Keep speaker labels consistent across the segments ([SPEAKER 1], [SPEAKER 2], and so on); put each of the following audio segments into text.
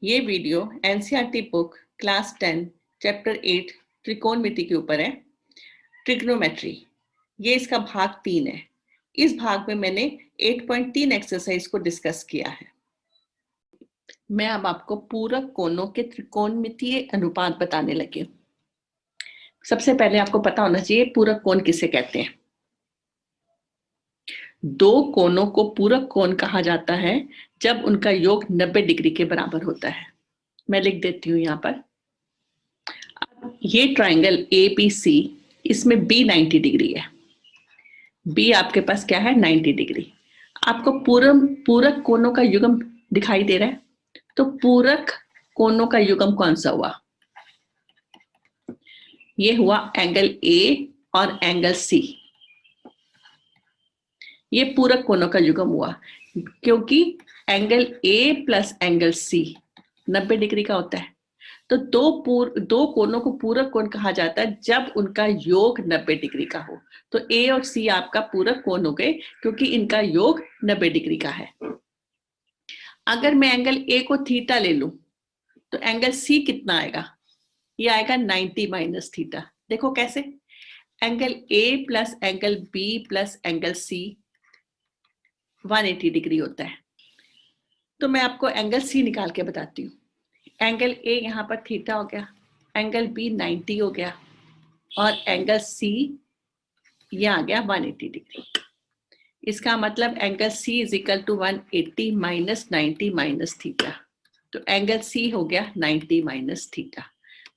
[SPEAKER 1] ये video NCERT book class 10 chapter 8 त्रिकोणमिति के ऊपर है। ट्रिग्नोमेट्री, ये इसका भाग 3 है। इस भाग में मैंने 8.3 एक्सरसाइज को डिस्कस किया है। मैं अब आपको पूरक कोणों के त्रिकोणमितीय अनुपात बताने लगी हूँ। सबसे पहले आपको पता होना चाहिए पूरक कोण किसे कहते हैं। दो कोणों को पूरक कोण कहा जाता है जब उनका योग 90 डिग्री के बराबर होता है। मैं लिख देती हूँ यहाँ पर। ये ट्राइंगल ABC, इसमें B 90 डिग्री है। B आपके पास क्या है? 90 डिग्री। आपको पूरक कोणों का युग्म दिखाई दे रहा है, तो पूरक कोणों का युग्म कौन सा हुआ? ये हुआ एंगल A और एंगल C। ये पूरक कोणों का युग्म हुआ क्योंकि angle A plus angle C 90 degree का होता है। तो दो कोणों को पूरक कोण कहा जाता है जब उनका योग 90 डिग्री का हो। तो A और C आपका पूरक कोण हो गए क्योंकि इनका योग 90 डिग्री का है। अगर मैं एंगल A को थीटा ले लूं तो एंगल C कितना आएगा? ये आएगा 90 माइनस थीटा। देखो कैसे, angle A plus angle B plus angle C 180 degree होता है। तो मैं आपको एंगल C निकाल के बताती हूँ। एंगल A यहाँ पर थीटा हो गया, एंगल B 90 हो गया और एंगल C ये आ गया 180 डिग्री। इसका मतलब angle C is equal to 180 minus 90 minus theta. तो एंगल C हो गया 90 माइनस थीटा।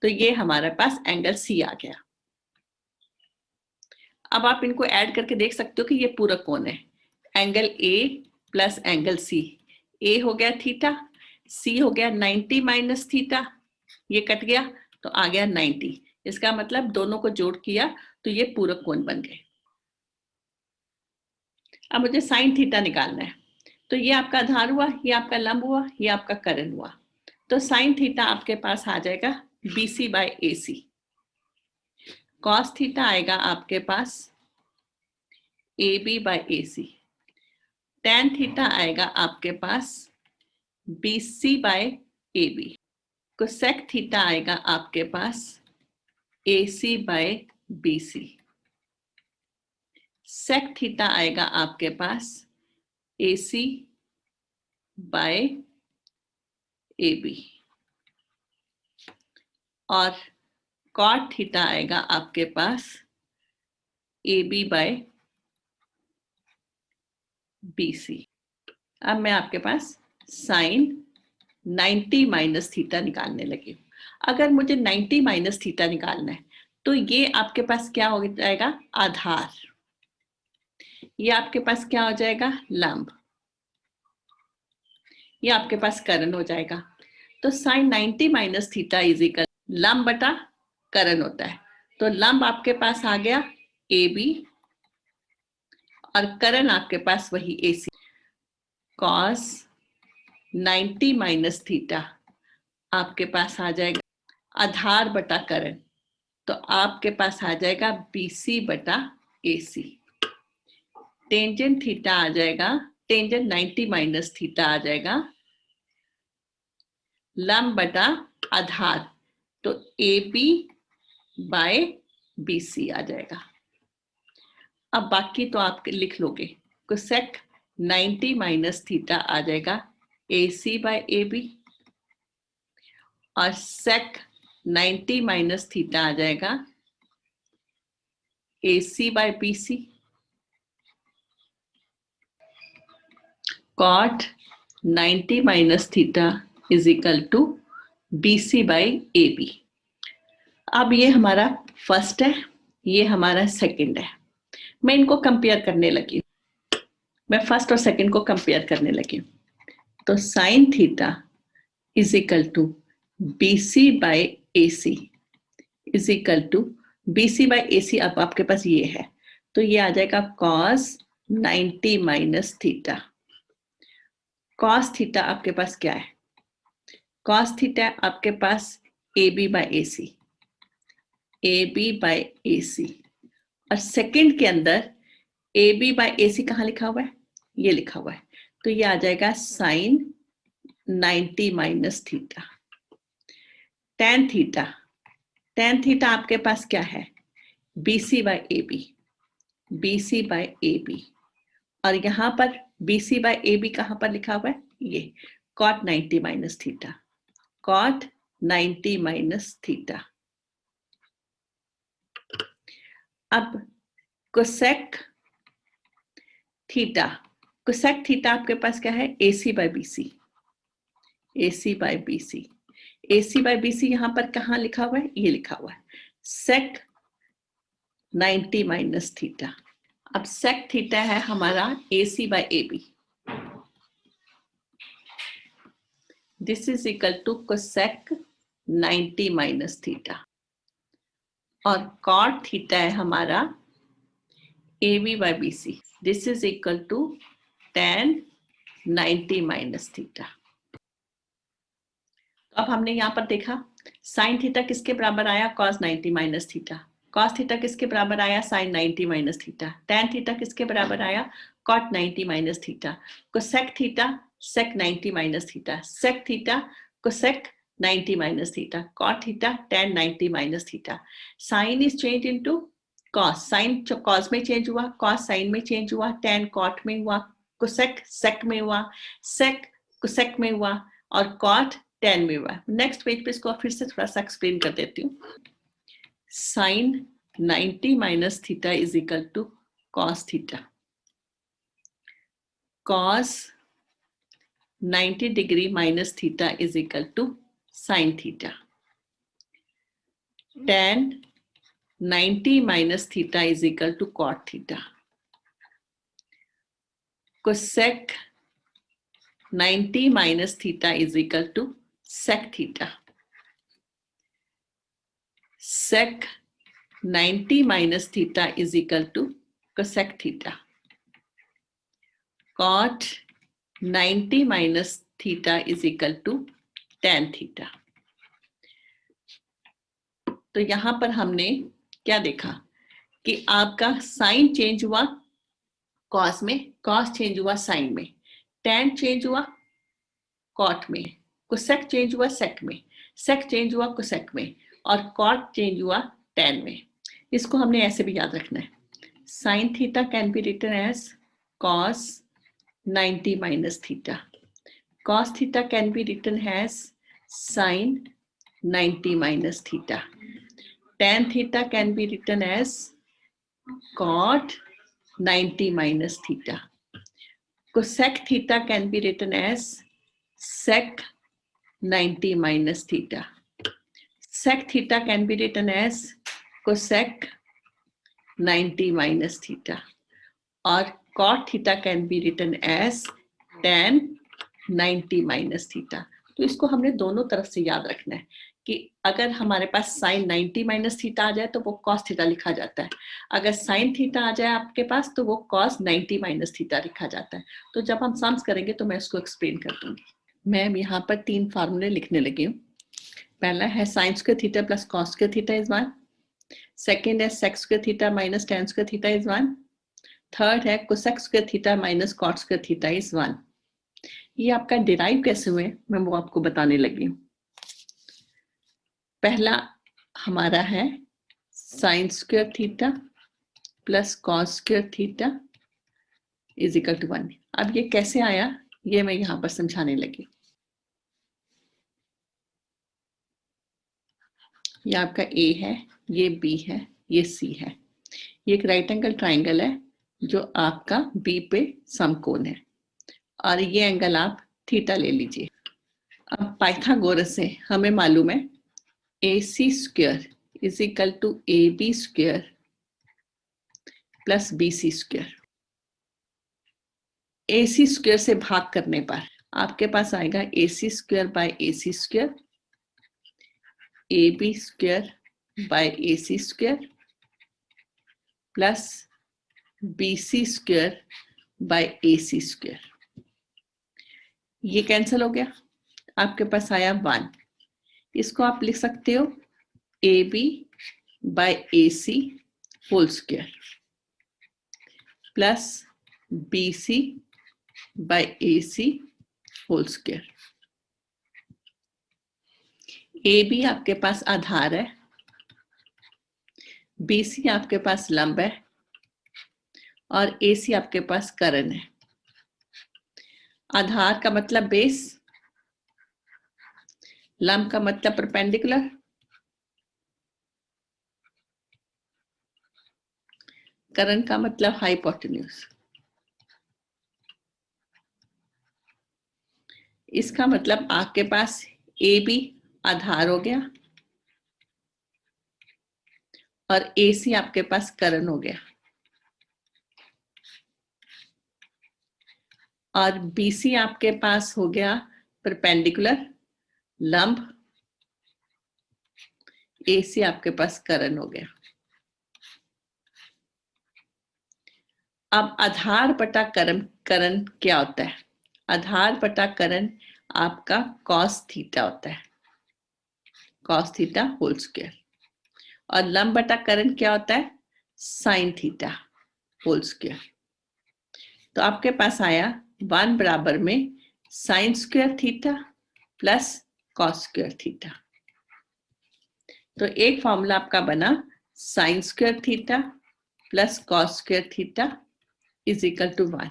[SPEAKER 1] तो ये हमारे पास एंगल C आ गया। अब आप इनको ऐड करके देख सकते हो कि ये पूरक कोण है। Angle A plus angle C, A हो गया थीटा, C हो गया 90 माइनस थीटा, ये कट गया तो आ गया 90। इसका मतलब दोनों को जोड़ किया तो ये पूरक कोण बन गए। अब मुझे साइन थीटा निकालना है। तो ये आपका आधार हुआ, ये आपका लंब हुआ, ये आपका करण हुआ। तो साइन थीटा आपके पास आ जाएगा BC by AC। Cos theta आएगा आपके पास AB by AC। Tan theta आएगा आपके पास BC by AB। Cosec theta आएगा आपके पास AC by BC। Sec theta आएगा आपके पास AC बाय AB और कॉट थीटा आएगा आपके पास AB बाय BC। अब मैं आपके पास साइन 90 माइनस थीटा निकालने लगी हूँ। अगर मुझे 90 माइनस थीटा निकालना है तो ये आपके पास क्या हो जाएगा? आधार। ये आपके पास क्या हो जाएगा? लंब। ये आपके पास करण हो जाएगा। तो sine 90 minus theta is equal लंब बटा करण होता है। तो लंब आपके पास आ गया AB और करण आपके पास वही AC। कॉस 90 माइनस थीटा आपके पास आ जाएगा आधार बटा करण। तो आपके पास आ जाएगा BC बटा AC। टेंजेंट थीटा आ जाएगा, टेंजेंट 90 माइनस थीटा आ जाएगा लंब बटा आधार। तो AB बाय BC आ जाएगा। अब बाकी तो आप लिख लोगे। कोसेक 90 माइनस थीटा आ जाएगा AC बाय AB और सेक 90 माइनस थीटा आ जाएगा AC by BC। Cot 90 minus theta is equal to BC by AB। अब ये हमारा फर्स्ट है, ये हमारा सेकंड है। मैं इनको कंपेयर करने लगी। मैं फर्स्ट और सेकंड को कंपेयर करने लगी। तो sine theta is equal to BC by AC is equal to BC by AC। अब आपके पास ये है तो ये आ जाएगा cos 90 minus theta. Cos theta आपके पास क्या है? कॉस थीटा आपके पास AB by AC, AB by AC और सेकंड के अंदर AB बाय AC कहाँ लिखा हुआ है? ये लिखा हुआ है। तो ये आ जाएगा sine 90 minus theta. tan theta आपके पास क्या है? BC by AB, BC by AB, और यहां पर BC बाय AB कहां पर लिखा हुआ है? ये cot 90 minus theta, cot 90 minus theta. अब कोसेक थीटा आपके पास क्या है? AC by BC, AC by BC, AC by BC यहां पर कहां लिखा हुआ है? ये लिखा हुआ है sec 90 माइनस थीटा। अब sec थीटा है हमारा AC by AB, this is equal to cosec 90 minus theta, और cot थीटा है हमारा AB by BC, this is equal to tan 90 minus theta. तो अब हमने यहाँ पर देखा sin थीटा किसके बराबर आया? cos 90 minus theta. cos theta किसके बराबर आया? sin 90 minus theta. tan theta किसके बराबर आया? cot 90 minus theta. cosec theta sec 90 minus theta. sec theta cosec 90 minus theta, cot theta tan 90 minus theta. Sin is changed into cos, sin cos में change हुआ, cos sin में change हुआ, tan cot में हुआ, cosec sec में हुआ, sec cosec में हुआ, और cot tan में हुआ। नेक्स्ट पेज पे इसको फिर से थोड़ा सा एक्सप्लेन कर देती हूँ। sin 90 minus theta is equal to cos theta. Cos 90 degree minus theta is equal to sin theta. Tan 90 minus theta is equal to cot theta. Cosec 90 minus theta is equal to sec theta. Sec 90 minus theta is equal to cosec theta. Cot 90 minus theta is equal to tan theta. तो यहां पर हमने क्या देखा कि आपका sign change हुआ cos में, कॉस चेंज हुआ साइन में, टैन चेंज हुआ कॉट में, कोसेक चेंज हुआ सेक में, सेक चेंज हुआ कोसेक में, और कॉट चेंज हुआ टैन में। इसको हमने ऐसे भी याद रखना है। Sine theta can be written as cos 90 minus theta, cos theta can be written as sine 90 minus theta. Tan theta can be written as cot 90 minus theta. Cosec theta can be written as sec 90 minus theta. Sec theta can be written as cosec 90 minus theta. Or cot theta can be written as tan 90 minus theta. तो इसको हमने दोनों तरफ से याद रखना है कि अगर हमारे पास साइन 90 माइनस थीटा आ जाए तो वो कॉस थीटा लिखा जाता है, अगर साइन थीटा आ जाए आपके पास तो वो कॉस 90 माइनस थीटा लिखा जाता है। तो जब हम सम्स करेंगे तो मैं इसको एक्सप्लेन कर दूंगी। मैं यहाँ पर 3 फार्मूले लिखने लगी हूँ। पहला है sine square theta plus cos square theta is 1, second है sec square theta minus tan square theta is 1, third है cosec square theta minus cot square theta is 1। ये आपका डिराइव कैसे हुए मैं वो आपको बताने लगी हूँ। पहला हमारा है sine square theta plus cos square theta is equal to 1। अब ये कैसे आया ये मैं यहाँ पर समझाने लगी। ये आपका ए है, ये बी है, ये सी है। ये एक राइट एंगल ट्राइंगल है जो आपका बी पे समकोण है, और ये एंगल आप थीटा ले लीजिए। अब पाइथागोरस से हमें मालूम है AC square is equal to AB square plus BC square. AC square से भाग करने पर आपके पास आएगा AC square by AC square, AB square by AC square plus BC square by AC square. ये कैंसिल हो गया, आपके पास आया 1। इसको आप लिख सकते हो AB by AC whole square plus BC by AC whole square. A B आपके पास आधार है, बी सी आपके पास लंब है और ए सी आपके पास करण है। आधार का मतलब बेस, लंब का मतलब परपेंडिकुलर, करण का मतलब हाइपोटेन्यूज। इसका मतलब आपके पास ए बी आधार हो गया और ए सी आपके पास करण हो गया और बी सी आपके पास हो गया परपेंडिकुलर, लंब, ए सी आपके पास करण हो गया। अब आधार बटा करण क्या होता है? आधार बटा करण आपका कॉस थीटा होता है, कॉस थीटा होल स्क्वायर। और लंब बटा करण क्या होता है? Sine theta whole square. तो आपके पास आया 1 बराबर में sine square theta plus cos square theta. तो एक फॉर्मूला आपका बना sine square theta plus cos square theta is equal to 1।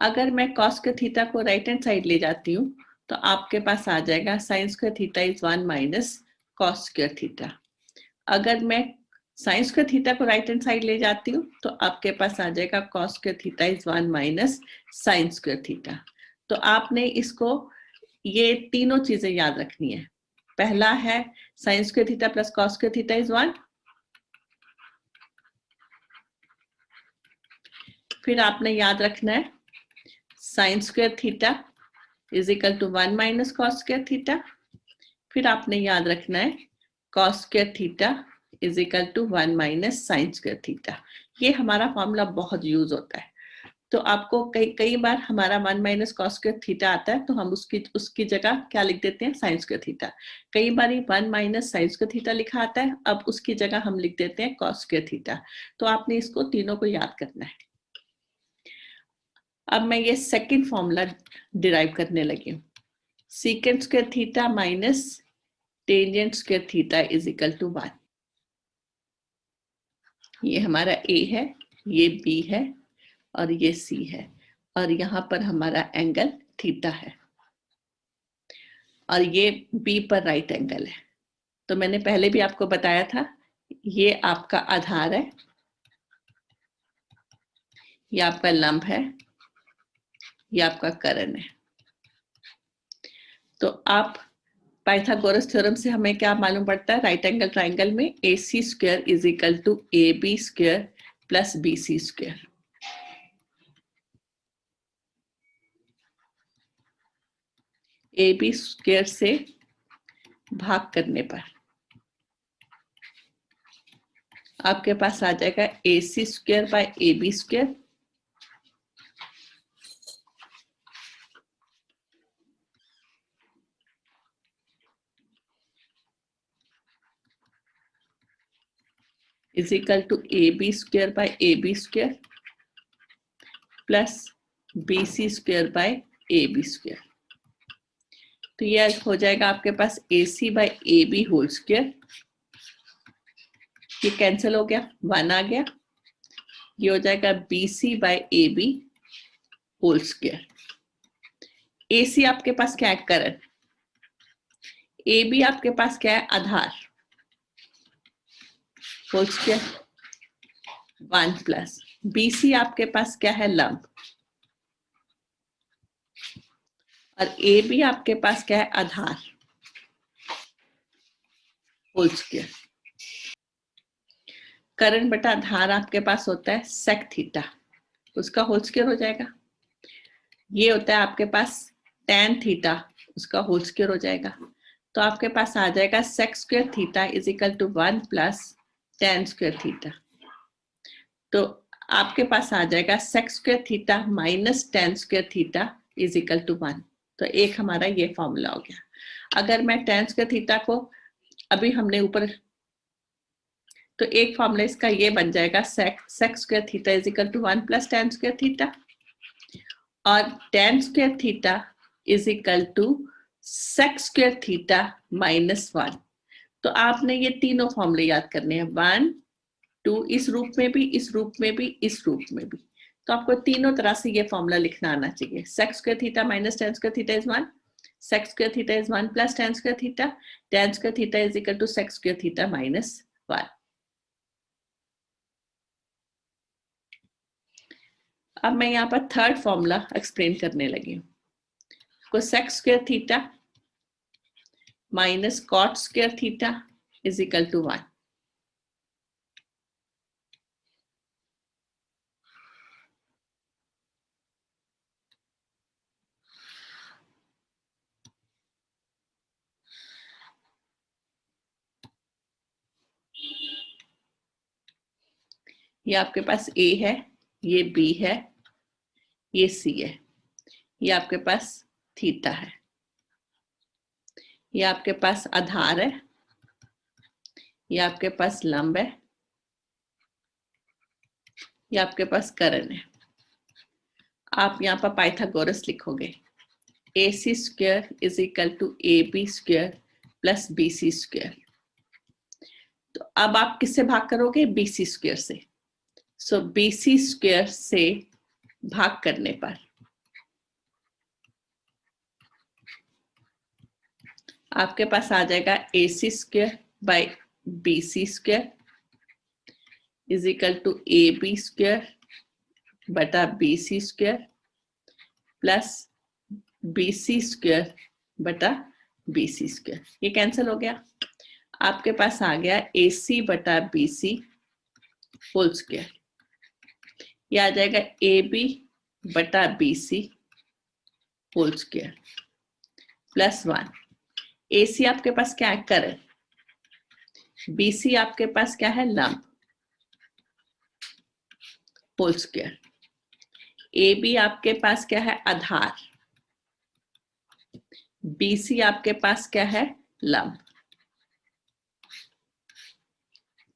[SPEAKER 1] अगर मैं कॉस स्क्वायर थीटा को राइट हैंड साइड ले जाती हूँ तो आपके पास आ जाएगा sine square theta is 1 minus cos square theta. अगर मैं साइन स्क्वायर थीटा को राइट हैंड साइड ले जाती हूँ तो आपके पास आ जाएगा cos square theta is 1 minus sine square theta. तो आपने इसको ये तीनों चीजें याद रखनी है। पहला है sine square theta plus cos square theta is 1। फिर आपने याद रखना है sine square theta is equal to 1 minus cos square theta. फिर आपने याद रखना है cos square theta is equal to 1 minus sine square theta. ये हमारा फॉर्मूला बहुत यूज होता है। तो आपको कई बार हमारा 1 माइनस कॉस स्क्वायर थीटा आता है तो हम उसकी जगह क्या लिख देते हैं? Sign square theta. कई बार 1 माइनस साइन स्क्वायर थीटा लिखा आता है, अब उसकी जगह हम लिख देते हैं कॉस स्क्वायर थीटा। तो आपने इसको तीनों को याद करना है। अब मैं ये सेकंड फॉर्मूला डिराइव करने लगी हूँ। Secant square theta minus tangent square theta is equal to 1। ये हमारा ए है, ये बी है और ये सी है और यहाँ पर हमारा एंगल थीटा है और ये बी पर राइट एंगल है। तो मैंने पहले भी आपको बताया था ये आपका आधार है, ये आपका लंब है, ये आपका करण है। तो आप पाइथागोरस थ्योरम से हमें क्या मालूम पड़ता है? राइट एंगल ट्राइंगल में A C square is equal to A B square plus B C square. A B square से भाग करने पर आपके पास आ जाएगा A C square by A B square is equal to A B square by A B square plus B C square by A B square. तो ये हो जाएगा आपके पास A C by A B whole square. ये cancel हो गया, 1 आ गया। ये हो जाएगा B C by A B whole square. A C आपके पास क्या है? करण। ए बी आपके पास क्या है? आधार। Whole square 1 plus B C आपके पास क्या है? लंब। और ए बी आपके पास क्या है? आधार होल स्क्वायर। करण बटा आधार आपके पास होता है सेक थीटा, उसका होल स्क्वायर हो जाएगा। ये होता है आपके पास tan थीटा, उसका होल स्क्वायर हो जाएगा। तो आपके पास आ जाएगा sec square theta is equal to 1 plus tan square theta. तो आपके पास आ जाएगा sec square theta minus tan square theta is equal to 1। तो एक हमारा ये फॉर्मूला हो गया। अगर मैं tan स्क्वायर थीटा को अभी हमने ऊपर, तो एक फॉर्मूला इसका ये बन जाएगा sec square theta is equal to 1 plus tan square theta और tan square theta is equal to sec square theta -1। तो आपने ये तीनों फॉर्मूले याद करने हैं, 1 2, इस रूप में भी, इस रूप में भी, इस रूप में भी। तो आपको तीनों तरह से ये फॉर्मूला लिखना आना चाहिए। sec square theta minus tan square theta is 1, sec square theta is 1 plus tan square theta, tan square theta is equal to sec square theta -1। अब मैं यहाँ पर थर्ड फॉर्मूला एक्सप्लेन करने लगी हूँ। sec square theta minus cot square theta is equal to 1। ये आपके पास A है, ये B है, ये C है, ये आपके पास थीटा है, ये आपके पास आधार है, ये आपके पास लंब है, ये आपके पास करण है। आप यहाँ पर पाइथागोरस लिखोगे, AC square is equal to AB square plus BC square. तो अब आप किससे भाग करोगे? BC स्क्वायर से। सो BC स्क्वायर से भाग करने पर आपके पास आ जाएगा AC square by BC square is equal to AB square बटा BC square plus BC square बटा BC स्क्वायर। ये कैंसिल हो गया, आपके पास आ गया AC बटा BC होल स्क्वायर। ये आ जाएगा AB बटा BC whole square plus 1। AC आपके पास क्या है? करण। BC आपके पास क्या है? लंब होल स्क्वायर। AB आपके पास क्या है? आधार। BC आपके पास क्या है? लंब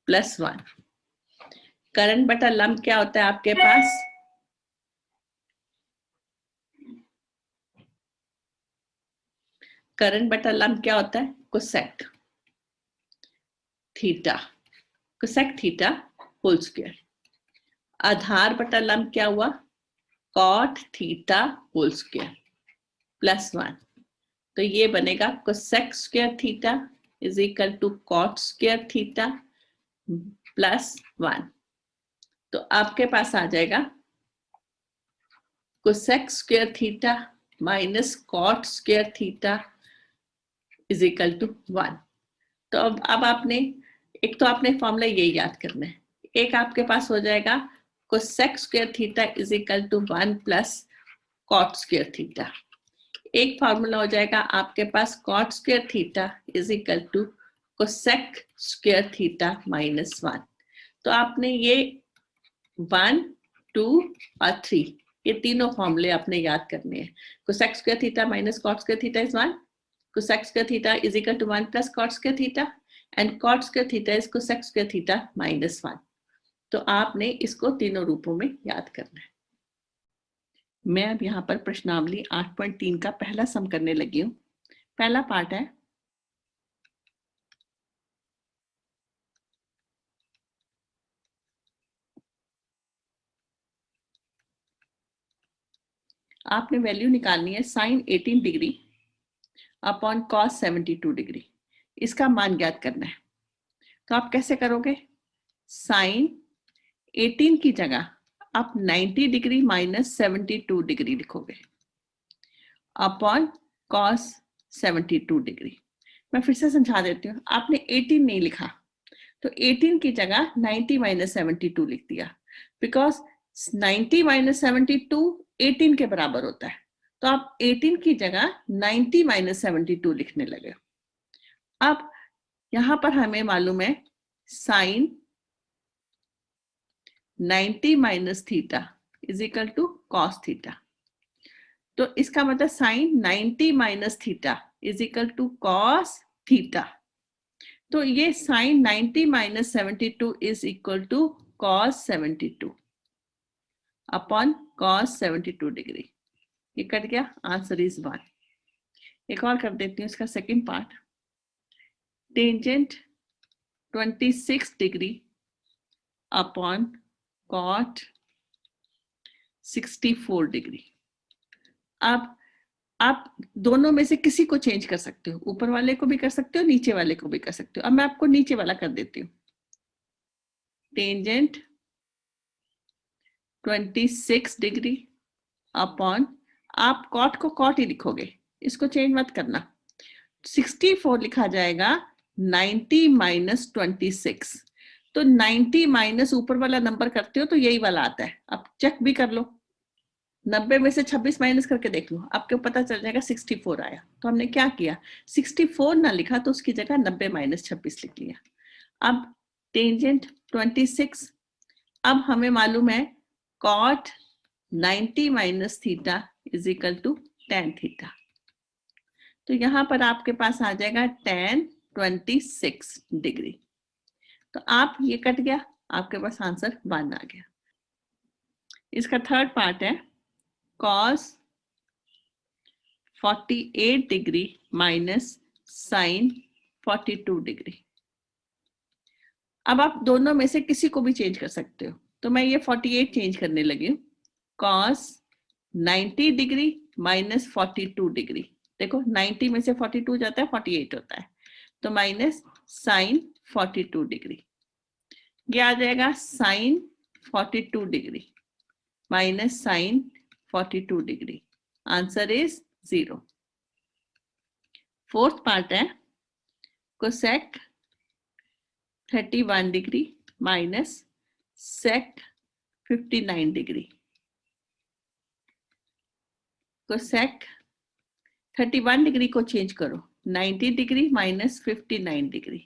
[SPEAKER 1] प्लस 1। करण बटा लंब क्या होता है आपके पास? करण बटा लंब क्या होता है? Cosec theta, cosec theta whole square. आधार बटा लंब क्या हुआ? Cot theta whole square plus 1। तो ये बनेगा cosec square theta is equal to cot square theta plus 1। तो आपके पास आ जाएगा cosec square theta minus cot square theta is equal to 1। तो अब आपने एक तो आपने फॉर्मूला ये याद करना है, एक आपके पास हो जाएगा cosec square theta is equal to 1 plus cot square theta. एक फॉर्मूला हो जाएगा आपके पास cot square theta is equal to cosec square theta minus 1। तो आपने ये 1 2 और 3 ये तीनों फॉर्मूले आपने याद करने हैं। Cosec square theta minus cot square theta is 1, cosec square theta is equal to 1 plus cot square theta and cot square theta is cosec square theta minus 1। तो आपने इसको तीनों रूपों में याद करना है। मैं अब यहाँ पर प्रश्नावली 8.3 का पहला सम करने लगी हूँ। पहला पार्ट है, आपने वैल्यू निकालनी है sin 18 degree upon cos 72 degree. इसका मान ज्ञात करना है। तो आप कैसे करोगे? sin 18 की जगह आप 90 डिग्री माइनस 72 डिग्री लिखोगे अपॉन cos 72 डिग्री। मैं फिर से समझा देती हूँ, आपने 18 नहीं लिखा तो 18 की जगह 90 माइनस 72 लिख दिया, बिकॉज 90 माइनस 72 18 के बराबर होता है। तो आप 18 की जगह 90 माइनस 72 लिखने लगे। अब यहां पर हमें मालूम है sine 90 minus theta is equal to cos theta. तो इसका मतलब sine 90 minus theta is equal to cos theta. तो ये sine 90 minus 72 is equal to cos 72 upon cos 72 degree. ये कट गया, आंसर इज 1। एक और कर देती हूँ इसका second part. Tangent 26 degree upon cot 64 degree. अब आप दोनों में से किसी को चेंज कर सकते हो, ऊपर वाले को भी कर सकते हो, नीचे वाले को भी कर सकते हो। अब मैं आपको नीचे वाला कर देती हूँ। टेंजेंट 26 डिग्री अपॉन, आप कॉट को कॉट ही लिखोगे, इसको चेंज मत करना। 64 लिखा जाएगा 90 माइनस 26। तो 90 माइनस ऊपर वाला नंबर करते हो तो यही वाला आता है। अब चेक भी कर लो, 90 में से 26 माइनस करके देख लो, आपको पता चल जाएगा 64 आया। तो हमने क्या किया, 64 ना लिखा तो उसकी जगह 90 माइनस 26 लिख लिया। अब टेंजेंट 26, अब हमें मालूम है cot 90 minus theta is equal to tan theta. तो यहां पर आपके पास आ जाएगा tan 26 डिग्री। तो आप ये कट गया, आपके पास आंसर 1 आ गया। इसका थर्ड पार्ट है cos 48 degree minus sin 42 degree. अब आप दोनों में से किसी को भी चेंज कर सकते हो। तो मैं ये 48 चेंज करने लगी हूँ, cos 90 डिग्री माइनस 42 डिग्री। देखो 90 में से 42 जाता है, 48 होता है, तो माइनस sin 42 डिग्री। ये आ जाएगा sin 42 degree minus sin 42 degree. Answer is 0। Fourth part है cosec 31 degree minus sec 59 degree. cosec 31 degree को चेंज करो, 90 degree minus 59 degree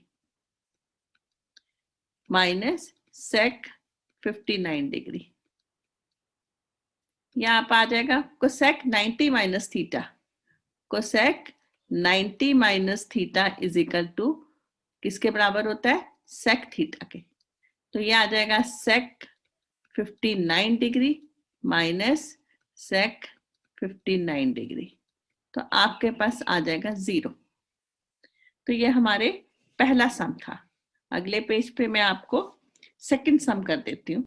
[SPEAKER 1] minus sec 59 degree. यहाँ पर आ जाएगा cosec 90 minus theta. cosec 90 minus theta is equal to किसके बराबर होता है, sec थीटा के। तो ये आ जाएगा sec 59 degree minus sec 59 degree. तो आपके पास आ जाएगा 0। तो ये हमारे पहला सम था। अगले पेज पे मैं आपको सेकंड सम कर देती हूँ।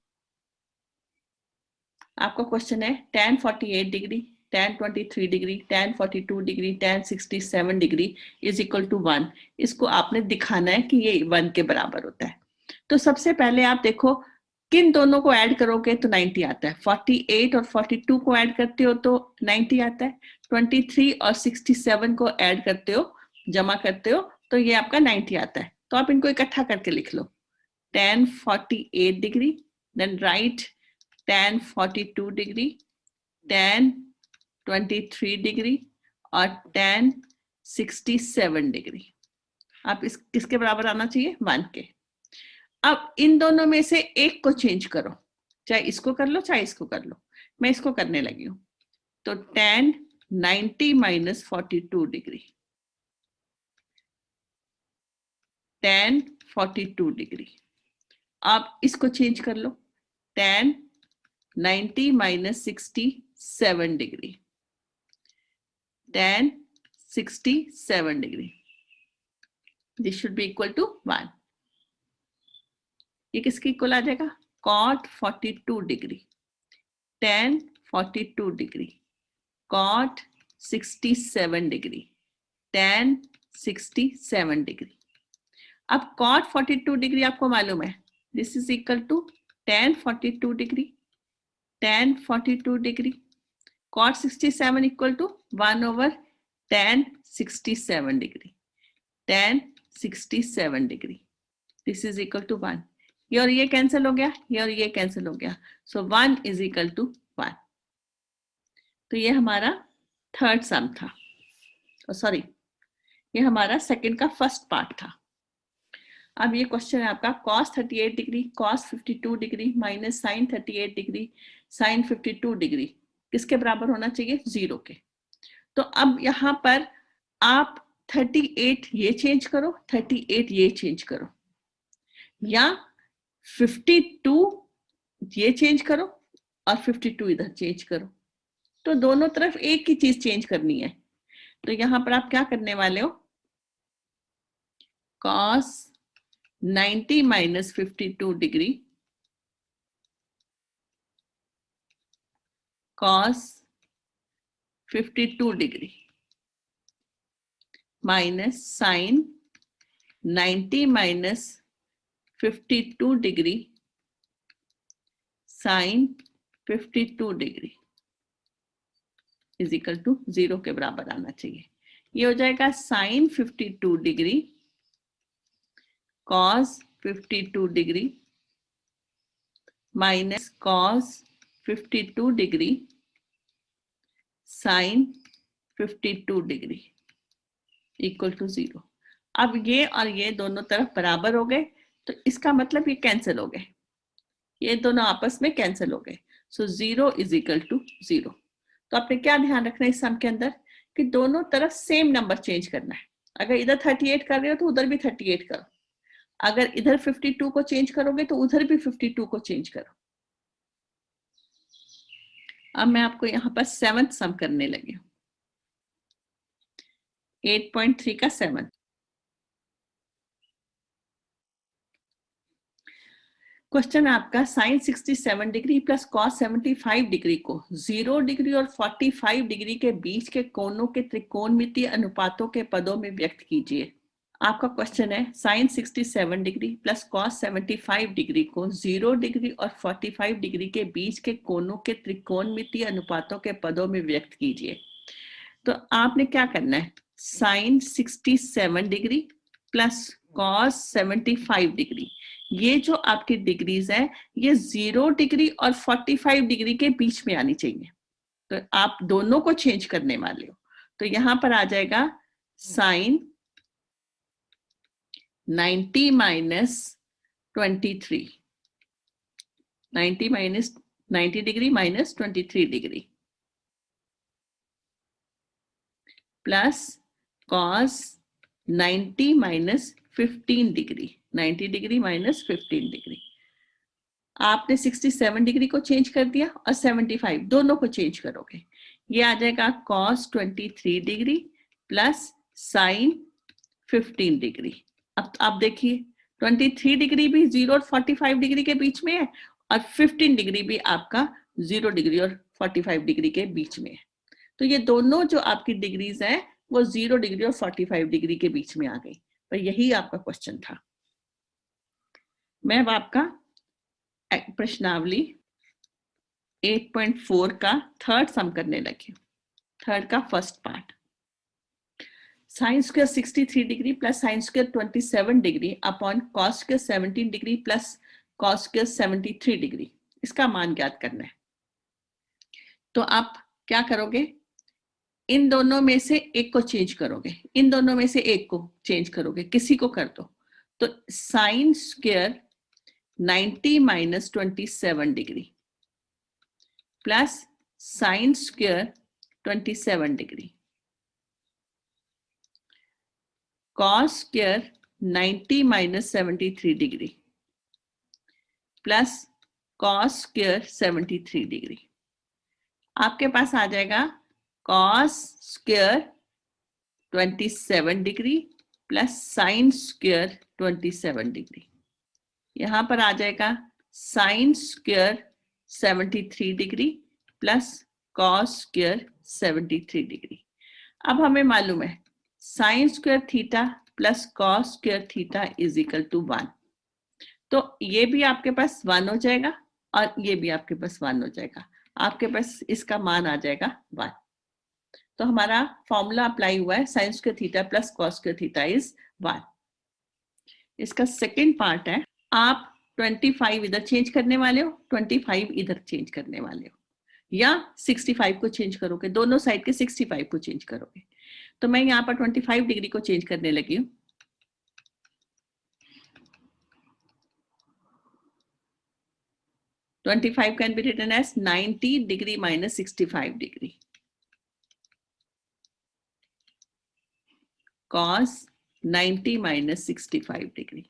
[SPEAKER 1] आपका क्वेश्चन है tan 48 degree, tan 23 degree, tan 42 degree, tan 67 degree is equal to 1। इसको आपने दिखाना है कि ये 1 के बराबर होता है। तो सबसे पहले आप देखो किन दोनों को ऐड करोगे तो 90 आता है। 48 और 42 को ऐड करते हो तो 90 आता है। 23 और 67 को ऐड करते हो, जमा करते हो तो ये आपका 90 आता है। तो आप इनको इकट्ठा करके लिख लो, tan 48 degree, then right tan 42 degree, tan 23 degree और tan 67 डिग्री। आप इस किसके बराबर आना चाहिए, 1 के। अब इन दोनों में से एक को चेंज करो, चाहे इसको कर लो चाहे इसको कर लो। मैं इसको करने लगी हूं। तो tan 90 minus 42 degree, tan 42 degree. आप इसको चेंज कर लो, tan 90 minus 67 degree, tan 67 degree. This should be equal to 1। ये किसके इक्वल आ जाएगा, cot 42 degree, tan 42 degree, cot 67 degree, tan 67 degree. अब cot 42 डिग्री आपको मालूम है, this is equal to tan 42 degree, tan 42 degree, cot 67 equal to 1 over tan 67 degree, tan 67 degree. This is equal to 1। ये और ये कैंसिल हो गया, ये और ये कैंसिल हो गया, सो 1 इज इक्वल टू 1। तो ये हमारा थर्ड सम था, सॉरी ये हमारा सेकंड का फर्स्ट पार्ट था। अब ये क्वेश्चन है आपका cos 38 degree, cos 52 degree minus sin 38 degree, sin 52 degree किसके बराबर होना चाहिए, 0 के। तो अब यहाँ पर आप 38 ये चेंज करो, 38 ये चेंज करो, या 52 ये चेंज करो और 52 इधर चेंज करो। तो दोनों तरफ एक ही चीज चेंज करनी है। तो यहां पर आप क्या करने वाले हो, cos 90 minus 52 degree cos 52 degree minus sine 90 minus 52 degree sine 52 degree is equal to 0 के बराबर आना चाहिए। ये हो जाएगा sine 52 degree cos 52 degree minus cos 52 degree sine 52 degree equal to 0। अब ये और ये दोनों तरफ बराबर हो गए, तो इसका मतलब ये कैंसिल हो गए, ये दोनों आपस में कैंसिल हो गए। सो 0 इज इक्वल टू 0। तो आपने क्या ध्यान रखना है इस सम के अंदर कि दोनों तरफ सेम नंबर चेंज करना है। अगर इधर 38 कर रहे हो तो उधर भी 38 करो, अगर इधर 52 को चेंज करोगे तो उधर भी 52 को चेंज करो। अब मैं आपको यहाँ पर 7th सम करने लगी हूँ, 8.3 का 7। क्वेश्चन आपका sine 67 degree plus cos 75 degree को 0 डिग्री और 45 डिग्री के बीच के कोणों के त्रिकोणमितीय अनुपातों के पदों में व्यक्त कीजिए। आपका क्वेश्चन है sine 67 degree plus cos 75 degree को 0 डिग्री और 45 डिग्री के बीच के कोणों के त्रिकोणमितीय अनुपातों के पदों में व्यक्त कीजिए। तो आपने क्या करना है, sine 67 degree plus cos 75 degree, ये जो आपकी डिग्रीज है ये 0 डिग्री और 45 डिग्री के बीच में आनी चाहिए। तो आप दोनों को चेंज करने वाले हो, तो यहां पर आ जाएगा sine 90 minus 23, 90 degree minus 23 degree plus cos 90 minus 15 degree, 90 degree minus 15 degree. आपने 67 डिग्री को चेंज कर दिया और 75 दोनों को चेंज करोगे, ये आ जाएगा cos 23 degree plus sign 15 degree. अब आप देखिए 23 डिग्री भी 0 और 45 डिग्री के बीच में है और 15 डिग्री भी आपका 0 डिग्री और 45 डिग्री के बीच में है। तो ये दोनों जो आपकी डिग्रीज हैं वो 0 डिग्री और 45 डिग्री के बीच में आ गई। तो यही आपका क्वेश्चन था। मैं अब आपका प्रश्नावली 8.4 का थर्ड सम करने लगी, थर्ड का first part. Sine square 63 degree plus sine square 27 degree upon cos square 17 degree plus cos square 73 degree, इसका मान ज्ञात करना है। तो आप क्या करोगे, इन दोनों में से एक को चेंज करोगे, इन दोनों में से एक को चेंज करोगे, किसी को कर दो। तो sine square 90 minus 27 degree plus sine square 27 degree cos square 90 minus 73 degree plus cos square 73 degree. आपके पास आ जाएगा cos square 27 degree plus sine square 27 degree, यहां पर आ जाएगा sine square 73 degree plus cos square 73 degree. अब हमें मालूम है sine square theta plus cos square theta is equal to 1, तो ये भी आपके पास 1 हो जाएगा और ये भी आपके पास 1 हो जाएगा, आपके पास इसका मान आ जाएगा 1। तो हमारा फॉर्मूला अप्लाई हुआ है sine square theta plus cos square theta is 1। इसका सेकेंड पार्ट है, आप 25 इधर चेंज करने वाले हो, 25 इधर चेंज करने वाले हो, या 65 को चेंज करोगे, दोनों साइड के 65 को चेंज करोगे। तो मैं यहाँ पर 25 डिग्री को चेंज करने लगी हूँ। तो 25 can be written as 90 degree minus 65 degree cos 90 minus 65 degree.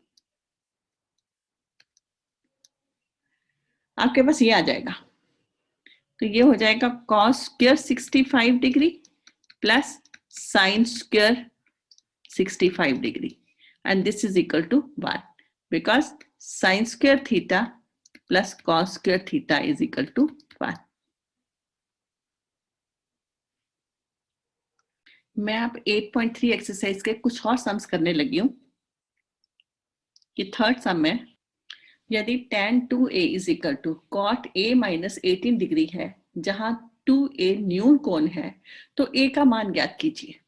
[SPEAKER 1] आपके पास ये आ जाएगा, तो ये हो जाएगा cos square 65 degree plus sine square 65 degree, and this is equal to 1 because sine square theta plus cos square theta is equal to 1. मैं अब 8.3 एक्सरसाइज के कुछ और सम्स करने लगी हूं कि थर्ड सम है, यदि tan 2a is equal to cot a minus 18 degree है जहां 2a न्यून कोण है तो a का मान ज्ञात कीजिए।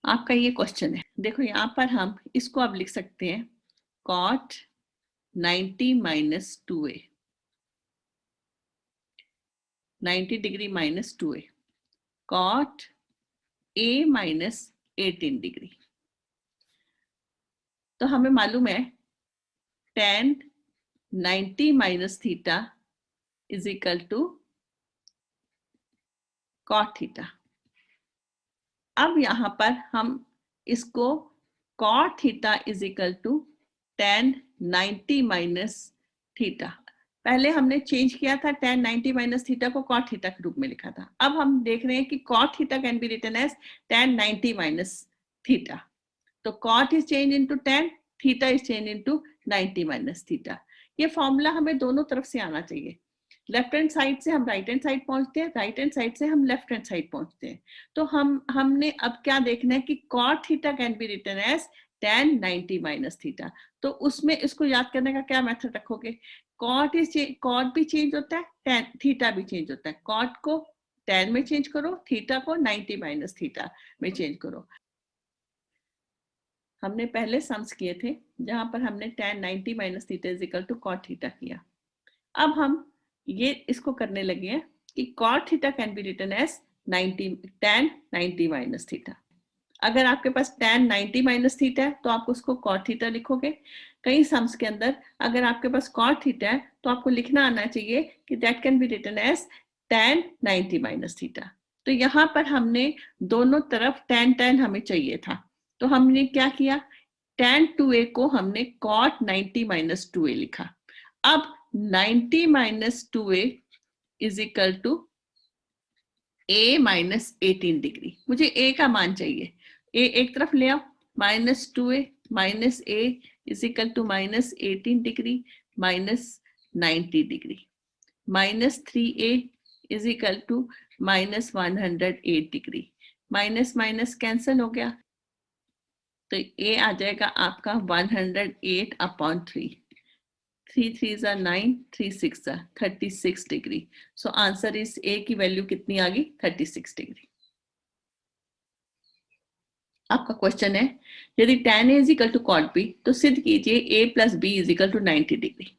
[SPEAKER 1] आपका ये क्वेश्चन है। देखो यहां पर हम इसको अब लिख सकते हैं cot 90 minus 2a, 90 degree minus 2a, cot a minus 18 degree. तो हमें मालूम है tan 90 minus theta is equal to cot theta. अब यहां पर हम इसको cot theta is equal to tan 90 minus theta, पहले हमने चेंज किया था tan 90 माइनस थीटा को cot थीटा के रूप में लिखा था। अब हम देख रहे हैं कि cot theta can be written as tan 90 minus theta. तो cot is change into tan, theta is change into 90 minus theta. ये फॉर्मूला हमें दोनों तरफ से आना चाहिए। लेफ्ट हैंड साइड से हम राइट हैंड साइड पहुंचते हैं, राइट हैंड साइड से हम लेफ्ट हैंड साइड पहुंचते हैं। तो हमने अब क्या देखना है कि cot theta can be written as tan 90 minus theta. तो उसमें इसको याद करने का क्या मेथड रखोगे? cot भी चेंज होता है, tan थीटा भी चेंज होता है। cot को tan में चेंज करो, थीटा को 90 माइनस थीटा में चेंज करो। हमने पहले सम्स किए थे जहां पर हमने tan 90 minus theta is equal to cot theta किया। अब हम ये इसको करने लगे हैं कि cot theta can be written as tan 90 minus theta. अगर आपके पास tan 90 माइनस थीटा है तो आप उसको cot थीटा लिखोगे। कई सम्स के अंदर अगर आपके पास cot थीटा है तो आपको लिखना आना चाहिए कि that can be written as tan 90 minus theta. तो यहाँ पर हमने दोनों तरफ tan हमें चाहिए था, तो हमने क्या किया, tan 2a को हमने cot 90 माइनस 2a लिखा। अब 90 minus 2a is equal to a minus 18 degree. मुझे a का मान चाहिए, a एक तरफ ले आओ, minus 2a minus a is equal to minus 18 degree minus 90 degree, minus 3a is equal to minus 108 degree. Minus minus cancel हो गया तो a आ जाएगा आपका 108 upon 3, 3 3s are 9, 3 6 are 36 degree. So answer इस a की वैल्यू कितनी आ गई, 36 डिग्री। आपका क्वेश्चन है यदि tan a is equal to cot b तो सिद्ध कीजिए a plus b is equal to 90 degree.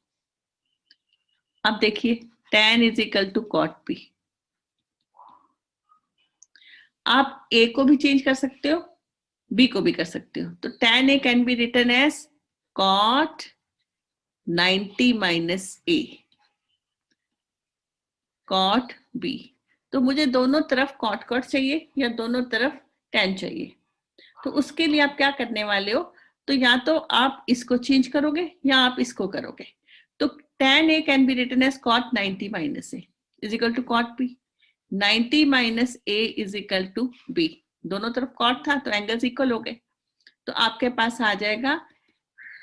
[SPEAKER 1] अब देखिए tan is equal to cot b, आप a को भी चेंज कर सकते हो, b को भी कर सकते हो। तो tan a can be written as cot 90 minus a cot b। तो मुझे दोनों तरफ cot चाहिए या दोनों तरफ tan चाहिए। तो उसके लिए आप क्या करने वाले हो, तो या तो आप इसको चेंज करोगे या आप इसको करोगे। तो tan a can be written as cot 90 minus a is equal to cot b। 90 minus a is equal to b, दोनों तरफ cot था तो एंगल्स इक्वल हो गए। तो आपके पास आ जाएगा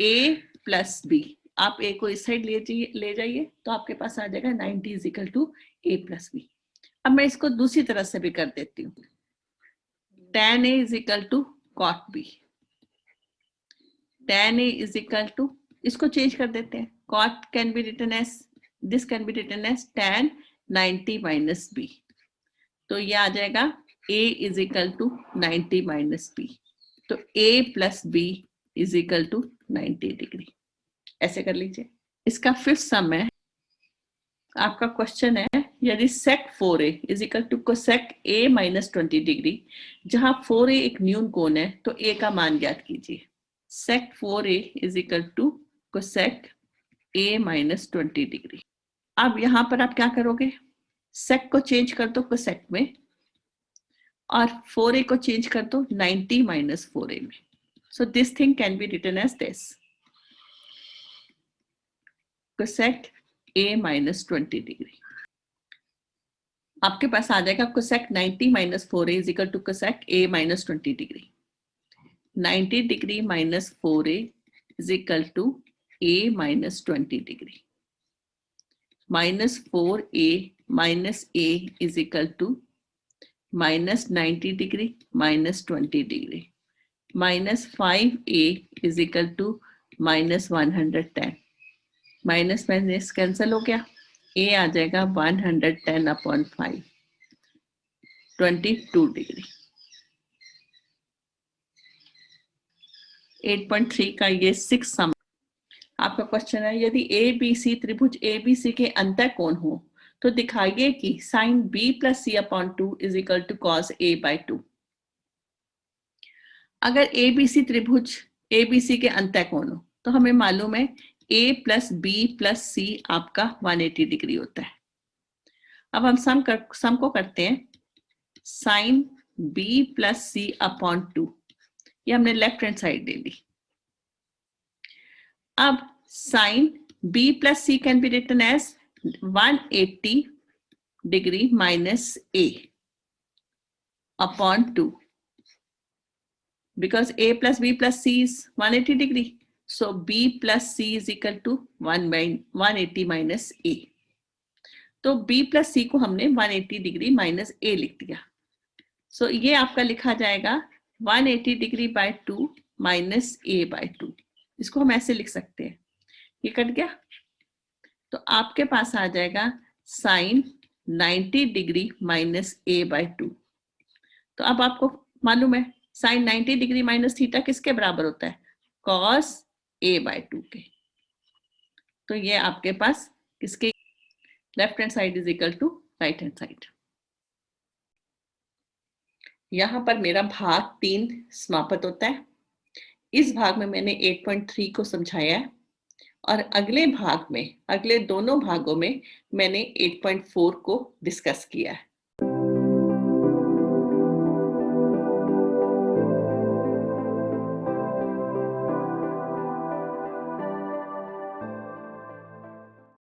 [SPEAKER 1] a प्लस b। आप a को इस साइड ले जाइए तो आपके पास आ जाएगा 90 is equal to a plus b। अब मैं इसको दूसरी तरह से भी कर देती हूँ, tan a is equal to cot b, tan a is equal to, इसको चेंज कर देते हैं, cot can be written as, this can be written as tan 90 minus b। तो ये आ जाएगा a is equal to 90 minus b। तो a plus b is equal to 90 degree. ऐसे कर लीजिए। इसका फिफ्थ सम है। आपका क्वेश्चन है यदि sec 4a is equal to cosec a minus 20 degree जहां 4a एक न्यून कोण है तो a का मान ज्ञात कीजिए। sec 4a is equal to cosec a minus 20 degree. अब यहां पर आप क्या करोगे, sec को चेंज कर दो cosec में और 4a को चेंज कर दो 90 माइनस 4a में। So this thing can be written as this, cosec a minus 20 degree. आपके पास आ जाएगा cosec 90 minus 4a is equal to cosec a minus 20 degree. 90 degree minus 4a is equal to a minus 20 degree. Minus 4a minus a is equal to minus 90 degree minus 20 degree. Minus 5a is equal to minus 110। Minus minus cancel हो गया, a आ जाएगा 110 upon 5, 22 degree. 8.3 का ये 6 सम। आपका question है यदि A B C त्रिभुज ए बी सी के अंतःकोण हो तो दिखाइए कि sine B plus C upon 2 is equal to cos A by 2। अगर ए बी सी त्रिभुज ए बी सी के अंतःकोण हो तो हमें मालूम है a प्लस बी प्लस सी आपका 180 डिग्री होता है। अब हम सम को करते हैं। Sine b plus C upon 2, ये हमने लेफ्ट हैंड साइड ले ली। अब sine b plus C can be written as 180 degree minus a upon 2, because a plus b plus c is 180 degree. So b plus c is equal to 180 minus a. तो b plus c को हमने 180 degree minus a लिख दिया। So ये आपका लिखा जाएगा 180 degree by 2 minus a by 2। इसको हम ऐसे लिख सकते हैं। ये कट गया तो आपके पास आ जाएगा sine 90 degree minus a by 2। तो अब आपको मालूम है साइन 90 डिग्री माइनस थीटा किसके बराबर होता है? कॉस a बाय 2 के। तो ये आपके पास किसके left hand side is equal to right hand side. यहां पर मेरा भाग 3 समाप्त होता है। इस भाग में मैंने 8.3 को समझाया है और अगले भाग में, अगले दोनों भागों में मैंने 8.4 को डिस्कस किया है।